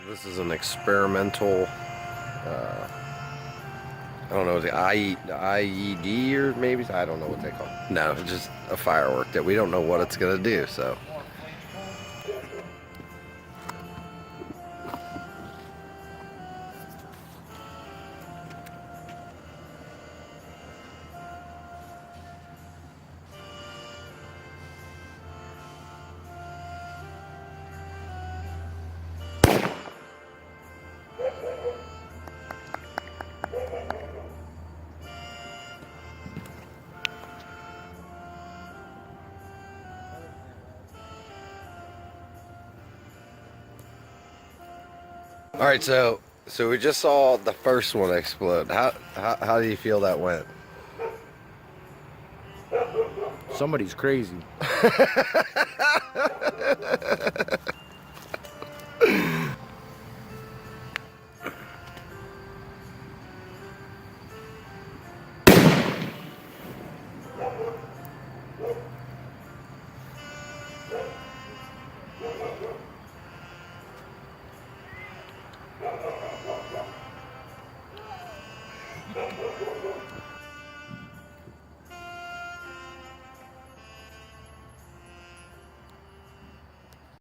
This is an experimental, I don't know, the IED or maybe, I don't know what they call it. No, it's just a firework that we don't know what it's going to do, so. All right, so we just saw the first one explode. How do you feel that went? Somebody's crazy.